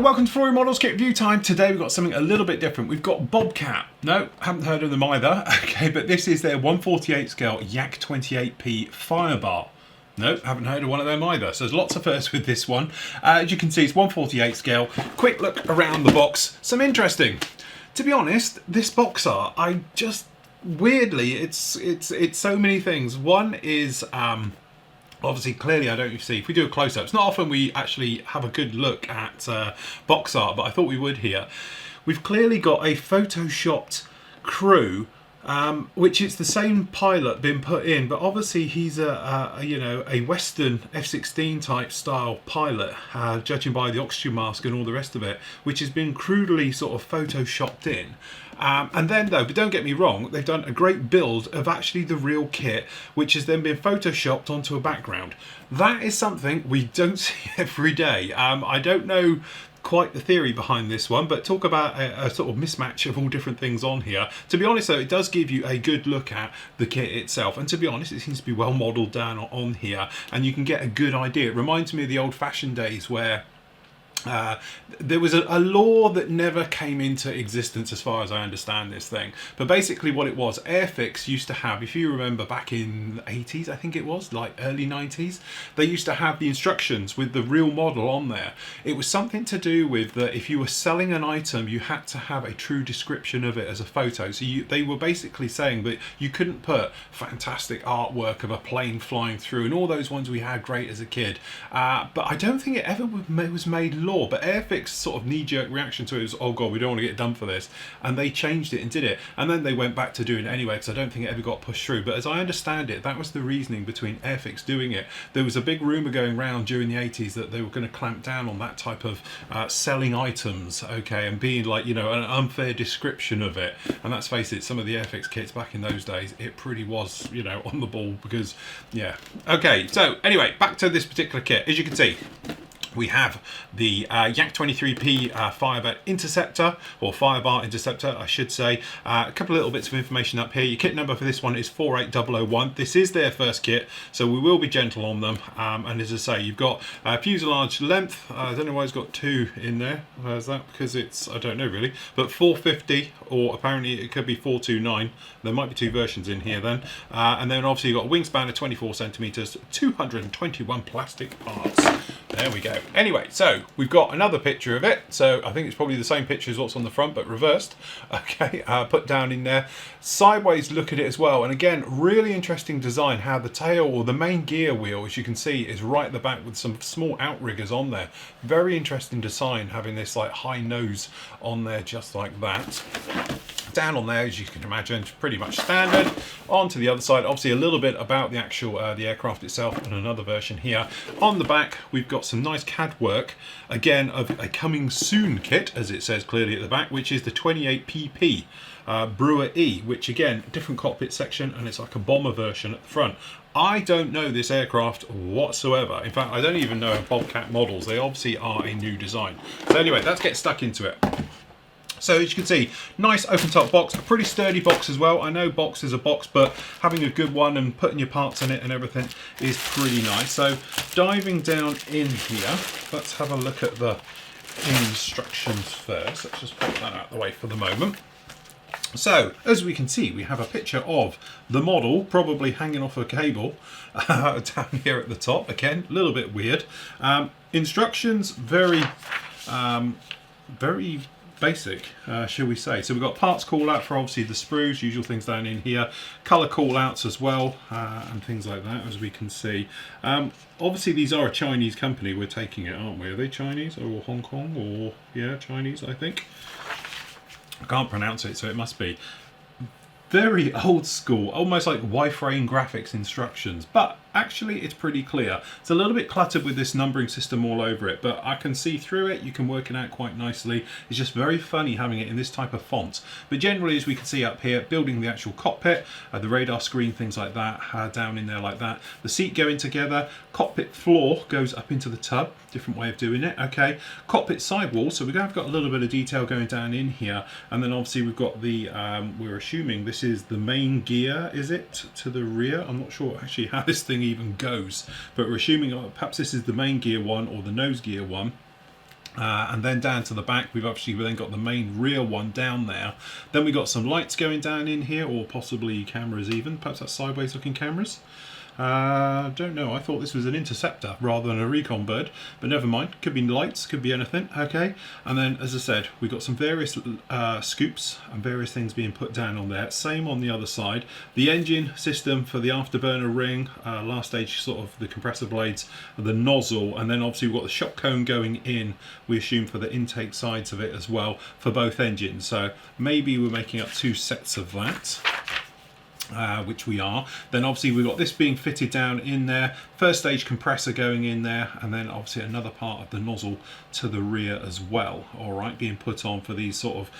welcome to Flory Models Kit Review Time. Today we've got something a little bit different. We've got BOBCAT. No, haven't heard of them either. Okay, but this is their 1/48 scale Yak-28P Firebar. No, haven't heard of one of them either. So there's lots of firsts with this one. As you can see, it's 1/48 scale. Quick look around the box. Some interesting. To be honest, this box art, I just weirdly, it's so many things. One is obviously, clearly, I don't see, if we do a close-up, it's not often we actually have a good look at box art, but I thought we would here. We've clearly got a photoshopped crew, which is the same pilot been put in, but obviously he's a Western F-16 type style pilot, judging by the oxygen mask and all the rest of it, which has been crudely sort of photoshopped in. And then though, but don't get me wrong, they've done a great build of actually the real kit, which has then been photoshopped onto a background. That is something we don't see every day. I don't know quite the theory behind this one, but talk about a sort of mismatch of all different things on here. To be honest though, it does give you a good look at the kit itself, and to be honest, it seems to be well modelled down on here, and you can get a good idea. It reminds me of the old-fashioned days where there was a law that never came into existence as far as I understand this thing, but basically what it was, Airfix used to have, if you remember back in the 80s, I think it was, like early 90s, they used to have the instructions with the real model on there. It was something to do with that if you were selling an item, you had to have a true description of it as a photo. So they were basically saying that you couldn't put fantastic artwork of a plane flying through and all those ones we had great as a kid, but I don't think it ever was made law. But Airfix sort of knee-jerk reaction to it was, oh god, we don't want to get done for this, and they changed it and did it, and then they went back to doing it anyway, because I don't think it ever got pushed through. But as I understand it, that was the reasoning between Airfix doing it. There was a big rumour going around during the 80s that they were going to clamp down on that type of selling items, okay, and being like, you know, an unfair description of it. And let's face it, some of the Airfix kits back in those days, it pretty was, you know, on the ball, because yeah. Okay, so anyway, back to this particular kit. As you can see, we have the Yak-28P Firebar Interceptor, or Firebar Interceptor, I should say. A couple of little bits of information up here. Your kit number for this one is 48001. This is their first kit, so we will be gentle on them. And as I say, you've got fuselage length. I don't know why it's got 2 in there. Is that because it's, I don't know really, but 450, or apparently it could be 429. There might be 2 versions in here then. And then obviously you've got a wingspan of 24 centimeters, 221 plastic parts. There we go. Anyway, so we've got another picture of it. So I think it's probably the same picture as what's on the front, but reversed. Okay, put down in there. Sideways look at it as well. And again, really interesting design, how the tail, or the main gear wheel, as you can see, is right at the back with some small outriggers on there. Very interesting design, having this like high nose on there just like that. Down on there, as you can imagine, pretty much standard. On to the other side, obviously a little bit about the actual the aircraft itself, and another version here. On the back, we've got some nice CAD work, again of a coming soon kit, as it says clearly at the back, which is the 28PP Brewer E, which again, different cockpit section, and it's like a bomber version at the front. I don't know this aircraft whatsoever. In fact, I don't even know BOBCAT models. They obviously are a new design. So anyway, let's get stuck into it. So as you can see, nice open top box, a pretty sturdy box as well. I know box is a box, but having a good one and putting your parts in it and everything is pretty nice. So diving down in here, let's have a look at the instructions first. Let's just put that out of the way for the moment. So, as we can see, we have a picture of the model, probably hanging off a cable down here at the top. Again, a little bit weird. Instructions, very basic, shall we say. So we've got parts call out for obviously the sprues, usual things down in here, colour call outs as well, and things like that, as we can see. Obviously these are a Chinese company, we're taking it, aren't we? Are they Chinese or Hong Kong, or yeah, Chinese, I think. I can't pronounce it, so it must be. Very old school, almost like wireframe graphics instructions, but actually it's pretty clear. It's a little bit cluttered with this numbering system all over it, but I can see through it. You can work it out quite nicely. It's just very funny having it in this type of font. But generally, as we can see up here, building the actual cockpit, the radar screen, things like that, down in there like that. The seat going together, cockpit floor goes up into the tub, different way of doing it, okay. Cockpit sidewall, so we've got a little bit of detail going down in here, and then obviously we've got the, we're assuming this is the main gear, is it, to the rear? I'm not sure actually how this thing even goes, but we're assuming perhaps this is the main gear one or the nose gear one. And then down to the back, we've then got the main rear one down there. Then we got some lights going down in here, or possibly cameras even. Perhaps that's sideways looking cameras. Don't know. I thought this was an interceptor rather than a recon bird, but never mind. Could be lights, could be anything. Okay. And then, as I said, we've got some various scoops and various things being put down on there. Same on the other side. The engine system for the afterburner ring, last stage sort of the compressor blades, the nozzle, and then obviously we've got the shock cone going in, we assume for the intake sides of it as well for both engines. So maybe we're making up 2 sets of that. Which we are. Then obviously we've got this being fitted down in there, first stage compressor going in there, and then obviously another part of the nozzle to the rear as well, all right, being put on for these sort of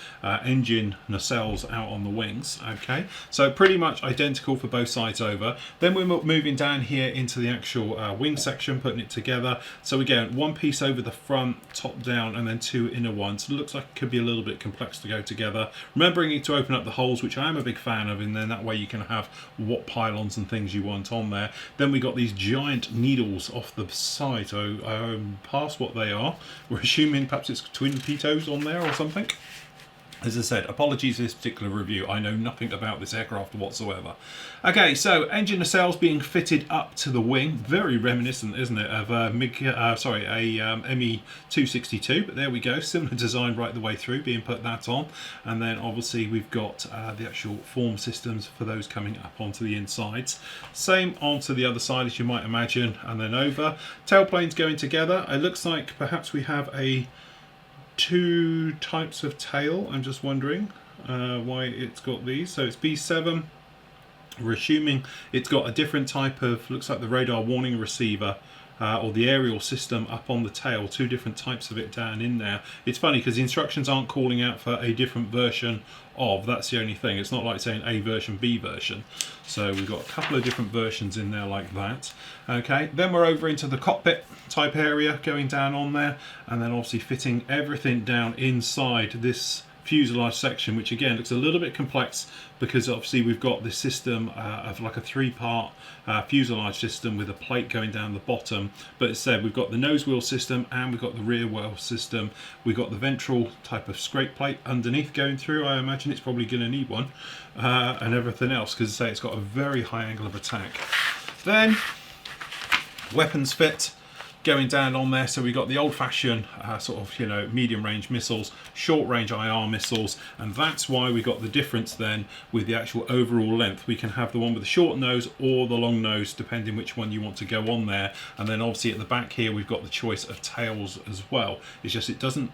engine nacelles out on the wings. Okay, so pretty much identical for both sides over. Then we're moving down here into the actual wing section, putting it together. So again, one piece over the front, top down, and then 2 inner ones. So it looks like it could be a little bit complex to go together. Remembering to open up the holes, which I am a big fan of, and then that way you can have what pylons and things you want on there. Then we got these giant needles off the side, so past what they are, we're assuming perhaps it's twin pitos on there or something. As I said, apologies for this particular review. I know nothing about this aircraft whatsoever. Okay, so engine nacelles being fitted up to the wing. Very reminiscent, isn't it, of a ME262. But there we go, similar design right the way through, being put that on. And then obviously we've got the actual form systems for those coming up onto the insides. Same onto the other side, as you might imagine, and then over. Tailplanes going together. It looks like perhaps we have 2 types of tail. I'm just wondering why it's got these. So it's B7. We're assuming it's got a different type of, looks like the radar warning receiver or the aerial system up on the tail. 2 different types of it down in there. It's funny because the instructions aren't calling out for a different version of, that's the only thing. It's not like saying A version, B version. So we've got a couple of different versions in there like that. Okay, then we're over into the cockpit type area going down on there, and then obviously fitting everything down inside this fuselage section, which again looks a little bit complex because obviously we've got this system of like a 3-part fuselage system with a plate going down the bottom. But as said, we've got the nose wheel system and we've got the rear wheel system. We've got the ventral type of scrape plate underneath going through. I imagine it's probably going to need one, and everything else, because say it's got a very high angle of attack. Then weapons fit going down on there. So we got the old-fashioned sort of, you know, medium-range missiles, short-range IR missiles, and that's why we got the difference then with the actual overall length. We can have the one with the short nose or the long nose, depending which one you want to go on there. And then obviously at the back here we've got the choice of tails as well. It's just it doesn't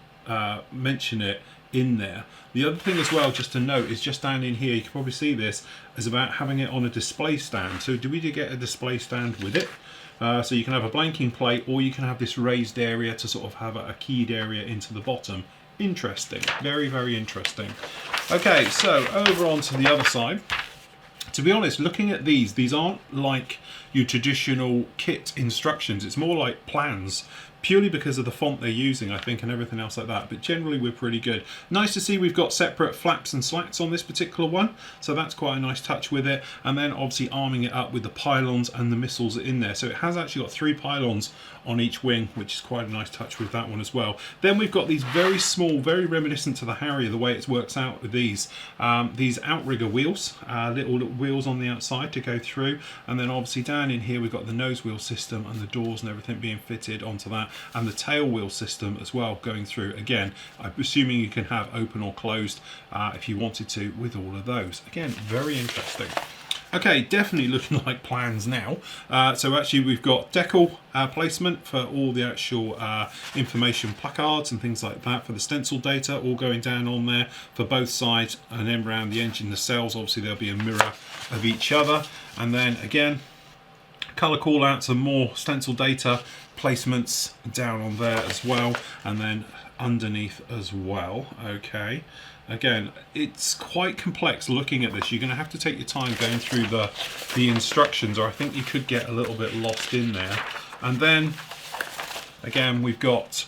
mention it in there. The other thing as well just to note is just down in here, you can probably see this, is about having it on a display stand. So do we get a display stand with it? So you can have a blanking plate, or you can have this raised area to sort of have a keyed area into the bottom. Interesting, very, very interesting. Okay, so over onto the other side. To be honest, looking at these aren't like your traditional kit instructions. It's more like plans, purely because of the font they're using, I think, and everything else like that. But generally we're pretty good. Nice to see we've got separate flaps and slats on this particular one, so that's quite a nice touch with it. And then obviously arming it up with the pylons and the missiles in there. So it has actually got 3 pylons on each wing, which is quite a nice touch with that one as well. Then we've got these very small, very reminiscent to the Harrier, the way it works out with these outrigger wheels, little wheels on the outside to go through. And then obviously down in here we've got the nose wheel system and the doors and everything being fitted onto that, and the tail wheel system as well going through. Again, I'm assuming you can have open or closed if you wanted to with all of those. Again, very interesting. Okay, definitely looking like plans now. So actually we've got decal placement for all the actual information placards and things like that for the stencil data, all going down on there for both sides. And then around the engine nacelles, obviously there'll be a mirror of each other. And then again, colour call outs and more stencil data placements down on there as well, and then underneath as well. Okay, again, it's quite complex looking at this. You're going to have to take your time going through the instructions, or I think you could get a little bit lost in there. And then again we've got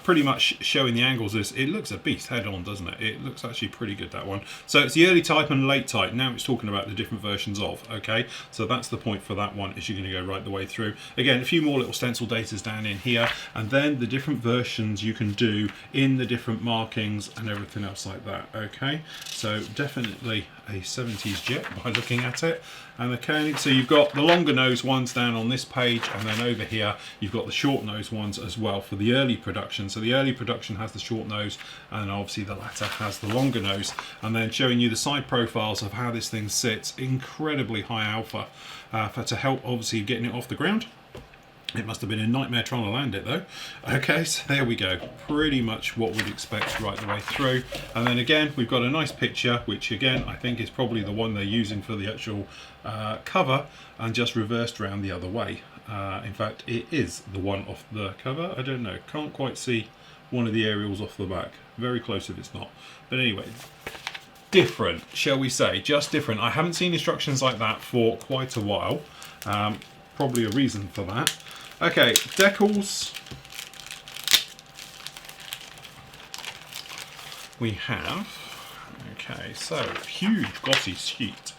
pretty much showing the angles. It looks a beast head on, doesn't it? It looks actually pretty good, that one. So it's the early type and late type. Now it's talking about the different versions of, okay? So that's the point for that one, is you're going to go right the way through. Again, a few more little stencil datas down in here, and then the different versions you can do in the different markings and everything else like that, okay? So definitely a 70s jet by looking at it. And okay, so you've got the longer nose ones down on this page, and then over here you've got the short nose ones as well for the early production. So the early production has the short nose, and obviously the latter has the longer nose, and then showing you the side profiles of how this thing sits. Incredibly high alpha to help obviously getting it off the ground. It must have been a nightmare trying to land it though. Okay, so there we go. Pretty much what we'd expect right the way through. And then again, we've got a nice picture, which again, I think is probably the one they're using for the actual cover, and just reversed around the other way. In fact, it is the one off the cover. I don't know, can't quite see one of the aerials off the back. Very close if it's not. But anyway, different, shall we say, just different. I haven't seen instructions like that for quite a while. Probably a reason for that. Okay, decals. We have, okay, so huge glossy sheet.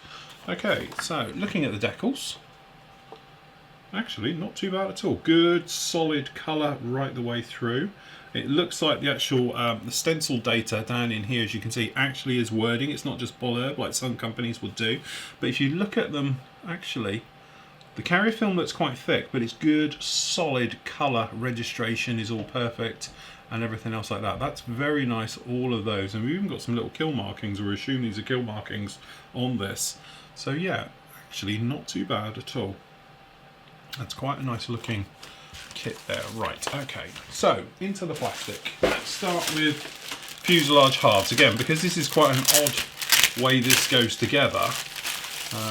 Okay, so looking at the decals, actually not too bad at all. Good solid colour right the way through. It looks like the actual the stencil data down in here, as you can see, actually is wording. It's not just blurb like some companies would do. But if you look at them, actually, the carrier film looks quite thick, but it's good, solid colour. Registration is all perfect and everything else like that. That's very nice, all of those. And we've even got some little kill markings, or assume these are kill markings on this. So yeah, actually not too bad at all. That's quite a nice looking kit there. Right, okay, so into the plastic. Let's start with fuselage halves. Again, because this is quite an odd way this goes together,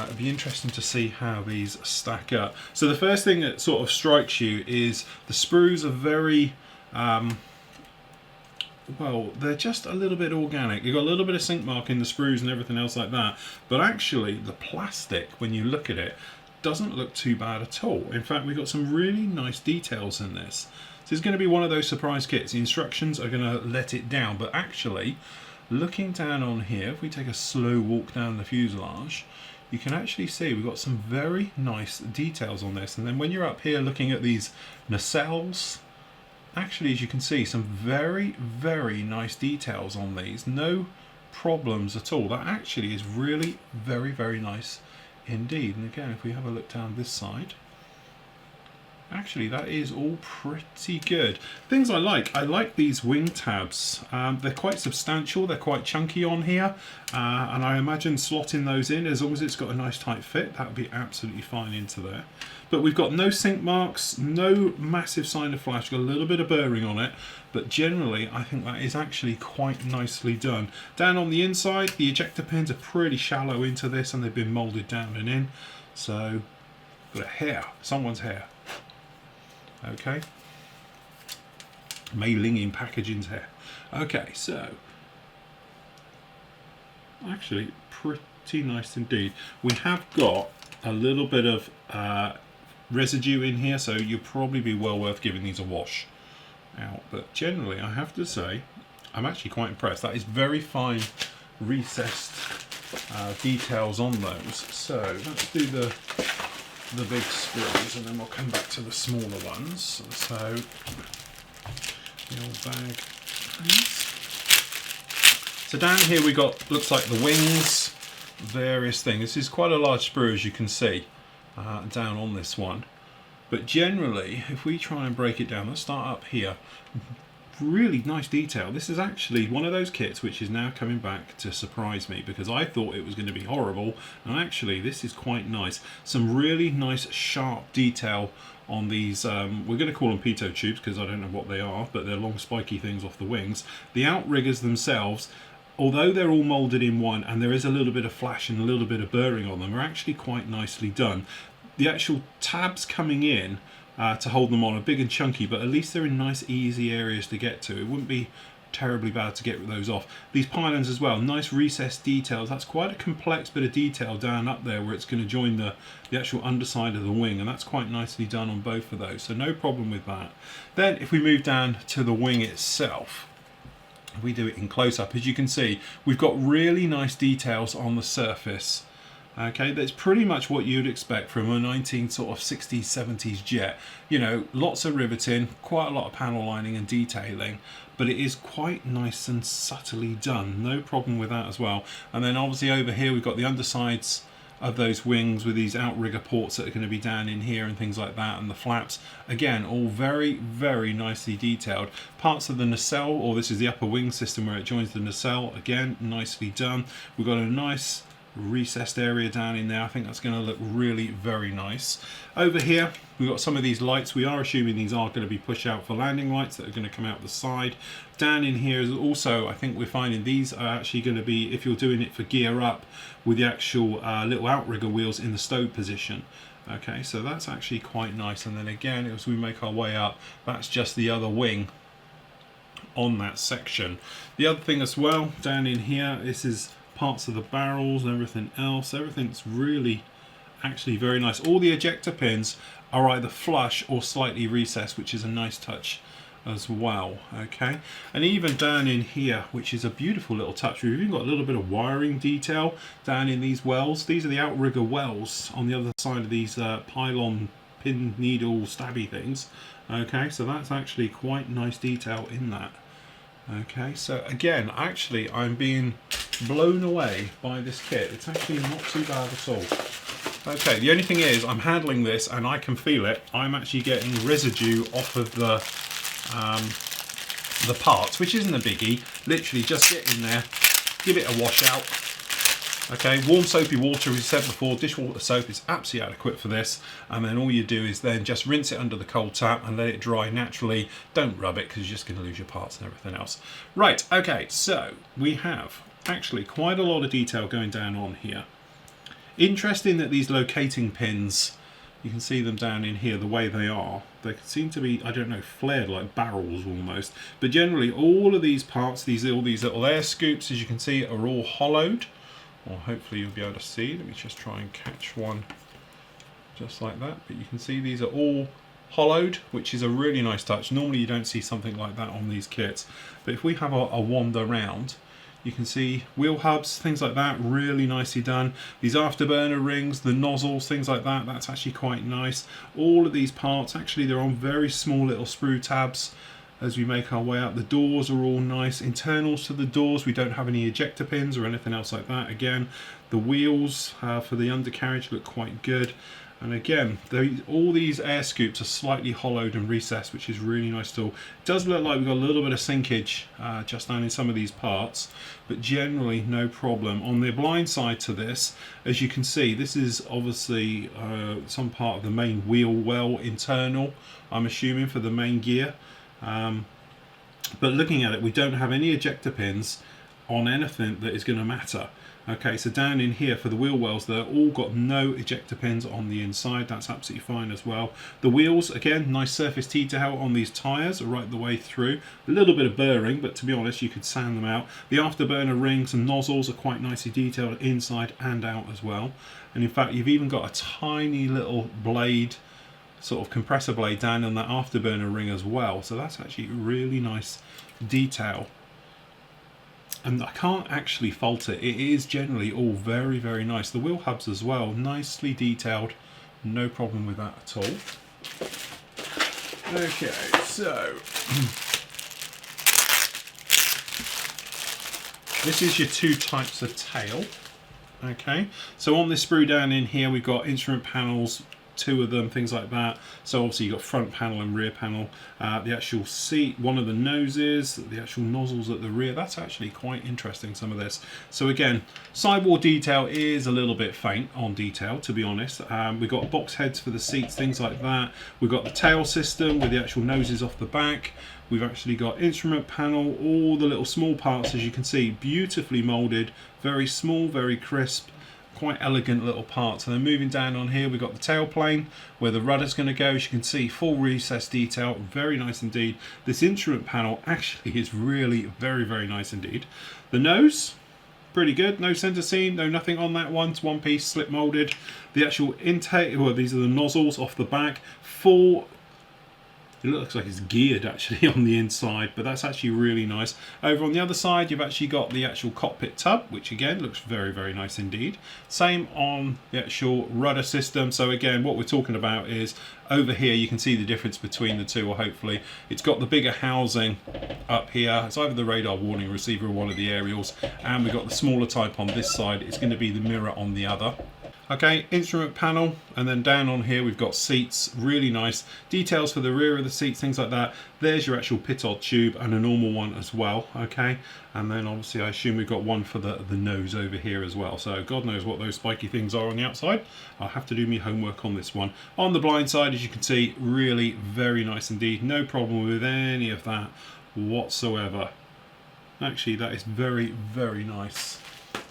it'd be interesting to see how these stack up. So the first thing that sort of strikes you is the sprues are very, well, they're just a little bit organic. You've got a little bit of sink mark in the sprues and everything else like that. But actually, the plastic, when you look at it, doesn't look too bad at all. In fact, we've got some really nice details in this. This is going to be one of those surprise kits. The instructions are going to let it down. But actually, looking down on here, if we take a slow walk down the fuselage, you can actually see we've got some very nice details on this. And then when you're up here looking at these nacelles, actually, as you can see, some very, very nice details on these. No problems at all. That actually is really very, very nice indeed. And again, if we have a look down this side, actually that is all pretty good. Things I like these wing tabs. They're quite substantial, they're quite chunky on here, and I imagine slotting those in, as long as it's got a nice tight fit, that would be absolutely fine into there. But we've got no sink marks, no massive sign of flash, got a little bit of burring on it, but generally I think that is actually quite nicely done. Down on the inside, the ejector pins are pretty shallow into this, and they've been moulded down and in. So, got a hair, someone's hair. Okay, Mei Ling in packaging's hair. Okay, so actually pretty nice indeed. We have got a little bit of residue in here, so you'll probably be well worth giving these a wash out. But generally, I have to say, I'm actually quite impressed. That is very fine recessed details on those. So let's do the big screws, and then we'll come back to the smaller ones. So the old bag. So down here we got, looks like the wings, various things. This is quite a large sprue, as you can see down on this one. But generally, if we try and break it down, let's start up here. Really nice detail. This is actually one of those kits which is now coming back to surprise me, because I thought it was going to be horrible, and actually this is quite nice. Some really nice sharp detail on these, we're going to call them pitot tubes because I don't know what they are, but they're long spiky things off the wings. The outriggers themselves, although they're all moulded in one and there is a little bit of flash and a little bit of burring on them, are actually quite nicely done. The actual tabs coming in to hold them on are big and chunky, but at least they're in nice easy areas to get to. It wouldn't be terribly bad to get those off. These pylons as well, nice recessed details. That's quite a complex bit of detail down up there where it's going to join the actual underside of the wing, and that's quite nicely done on both of those, so no problem with that. Then if we move down to the wing itself, if we do it in close-up, as you can see, we've got really nice details on the surface. Okay, that's pretty much what you'd expect from a 1960s, 70s jet. You know, lots of riveting, quite a lot of panel lining and detailing, but it is quite nice and subtly done. No problem with that as well. And then obviously over here we've got the undersides of those wings with these outrigger ports that are going to be down in here and things like that, and the flaps, again, all very, very nicely detailed. Parts of the nacelle, or this is the upper wing system where it joins the nacelle, again, nicely done. We've got a nice recessed area down in there. I think that's going to look really very nice. Over here we've got some of these lights. We are assuming these are going to be push out for landing lights that are going to come out the side. Down in here is also, I think we're finding these are actually going to be, if you're doing it for gear up, with the actual little outrigger wheels in the stow position. Okay, so that's actually quite nice. And then again, as we make our way up, that's just the other wing on that section. The other thing as well down in here, this is parts of the barrels and everything else. Everything's really actually very nice. All the ejector pins are either flush or slightly recessed, which is a nice touch as well. Okay, and even down in here, which is a beautiful little touch, we've even got a little bit of wiring detail down in these wells. These are the outrigger wells on the other side of these pylon pin needle stabby things. Okay, so that's actually quite nice detail in that. Okay, so again, actually I'm being blown away by this kit. It's actually not too bad at all. Okay, the only thing is I'm handling this and I can feel it. I'm actually getting residue off of the parts, which isn't a biggie. Literally just get in there, give it a wash out. Okay, warm soapy water, as we said before, dishwater soap is absolutely adequate for this, and then all you do is then just rinse it under the cold tap and let it dry naturally. Don't rub it because you're just going to lose your parts and everything else. Right, okay, so we have actually quite a lot of detail going down on here. Interesting that these locating pins, you can see them down in here the way they are. They seem to be, I don't know, flared like barrels almost. But generally all of these parts, all these little air scoops, as you can see, are all hollowed. Or hopefully you'll be able to see. Let me just try and catch one just like that. But you can see these are all hollowed, which is a really nice touch. Normally you don't see something like that on these kits. But if we have a wander around, you can see wheel hubs, things like that, really nicely done. These afterburner rings, the nozzles, things like that, that's actually quite nice. All of these parts, actually they're on very small little sprue tabs. As we make our way out, the doors are all nice. Internals to the doors, we don't have any ejector pins or anything else like that. Again, the wheels for the undercarriage look quite good. And again, all these air scoops are slightly hollowed and recessed, which is really nice tool. It does look like we've got a little bit of sinkage just down in some of these parts, but generally no problem. On the blind side to this, as you can see, this is obviously some part of the main wheel well internal, I'm assuming, for the main gear. But looking at it, we don't have any ejector pins on anything that is going to matter. Okay, so down in here for the wheel wells, they're all got no ejector pins on the inside. That's absolutely fine as well. The wheels, again, nice surface detail on these tyres right the way through. A little bit of burring, but to be honest, you could sand them out. The afterburner rings and nozzles are quite nicely detailed inside and out as well. And in fact, you've even got a tiny little blade, sort of compressor blade down on that afterburner ring as well. So that's actually really nice detail. And I can't actually fault it. It is generally all very, very nice. The wheel hubs as well, nicely detailed. No problem with that at all. Okay, so this is your two types of tail. Okay, so on this sprue down in here, we've got instrument panels, two of them, things like that. So obviously you've got front panel and rear panel. The actual seat, one of the noses, the actual nozzles at the rear, that's actually quite interesting, some of this. So again, sidewall detail is a little bit faint on detail, to be honest. We've got box heads for the seats, things like that. We've got the tail system with the actual noses off the back. We've actually got instrument panel, all the little small parts, as you can see, beautifully molded, very small, very crisp. quite elegant little parts. And then moving down on here, we've got the tailplane where the rudder's going to go. As you can see, full recess detail, very nice indeed. This instrument panel actually is really very nice indeed. The nose, pretty good. No center seam, no nothing on that one. It's one piece, slip molded. The actual intake, well, these are the nozzles off the back. Full, it looks like it's geared actually on the inside, but that's actually really nice. Over on the other side, you've actually got the actual cockpit tub, which again looks very nice indeed. Same on the actual rudder system. So again, what we're talking about is over here, you can see the difference between the two, or hopefully. It's got the bigger housing up here. It's either the radar warning receiver or one of the aerials, and we've got the smaller type on this side. It's going to be the mirror on the other. Okay, instrument panel, and then down on here we've got seats, really nice details for the rear of the seats, things like that. There's your actual pitot tube and a normal one as well, okay? And then obviously I assume we've got one for the nose over here as well. So God knows what those spiky things are on the outside. I'll have to do my homework on this one. On the blind side, as you can see, really very nice indeed. No problem with any of that whatsoever. Actually, that is very nice.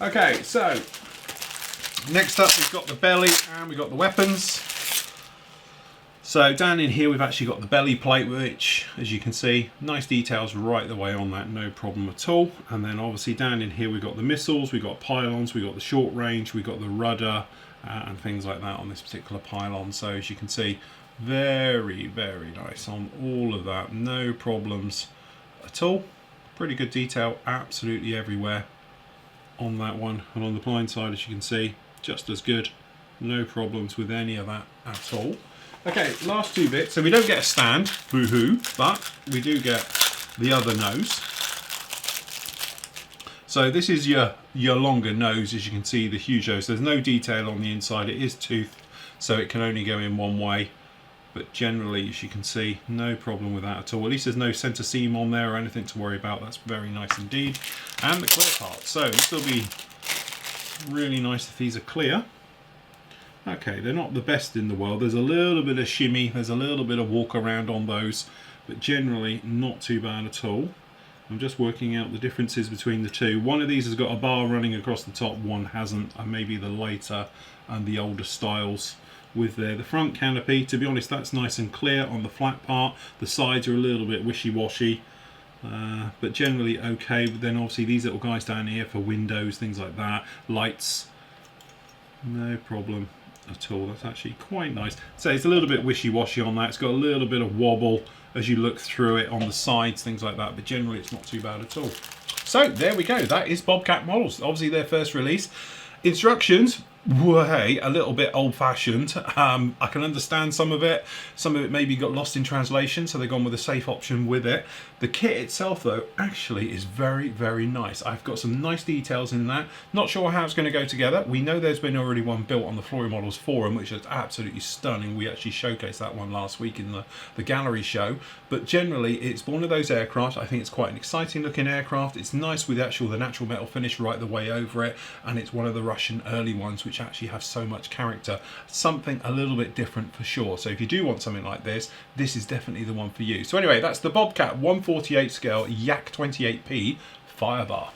Okay, so next up, we've got the belly and we've got the weapons. So down in here, we've actually got the belly plate, which, as you can see, nice details right the way on that, no problem at all. And then obviously down in here, we've got the missiles, we've got pylons, we've got the short range, we've got the rudder and things like that on this particular pylon. So as you can see, very nice on all of that, no problems at all. Pretty good detail absolutely everywhere on that one. And on the blind side, as you can see, just as good, no problems with any of that at all. Okay, last two bits. So we don't get a stand, boo-hoo, but we do get the other nose. So this is your longer nose, as you can see, the huge nose. There's no detail on the inside. It is toothed, so it can only go in one way. But generally, as you can see, no problem with that at all. At least there's no center seam on there or anything to worry about. That's very nice indeed. And the clear part. So this will be really nice if these are clear. Okay, they're not the best in the world. There's a little bit of shimmy, there's a little bit of walk around on those, but generally not too bad at all. I'm just working out the differences between the two. One of these has got a bar running across the top, one hasn't, and maybe the later and the older styles with the front canopy. To be honest, that's nice and clear on the flat part. The sides are a little bit wishy-washy. But generally okay. But then obviously these little guys down here for windows, things like that, lights, no problem at all. That's actually quite nice. So it's a little bit wishy-washy on that. It's got a little bit of wobble as you look through it on the sides, things like that, but generally it's not too bad at all. So there we go, that is BOBCAT models, obviously their first release. Instructions were a little bit old-fashioned. I can understand some of it maybe got lost in translation, so they've gone with a safe option with it. The kit itself though actually is very nice. I've got some nice details in that. Not sure how it's going to go together. We know there's been already one built on the Flory Models forum, which is absolutely stunning. We actually showcased that one last week in the gallery show. But generally it's one of those aircraft. I think it's quite an exciting looking aircraft. It's nice with the natural metal finish right the way over it, and it's one of the Russian early ones which actually have so much character. Something a little bit different for sure. So if you do want something like this is definitely the one for you. So anyway, that's the BOBCAT 1/48 scale Yak-28P Firebar.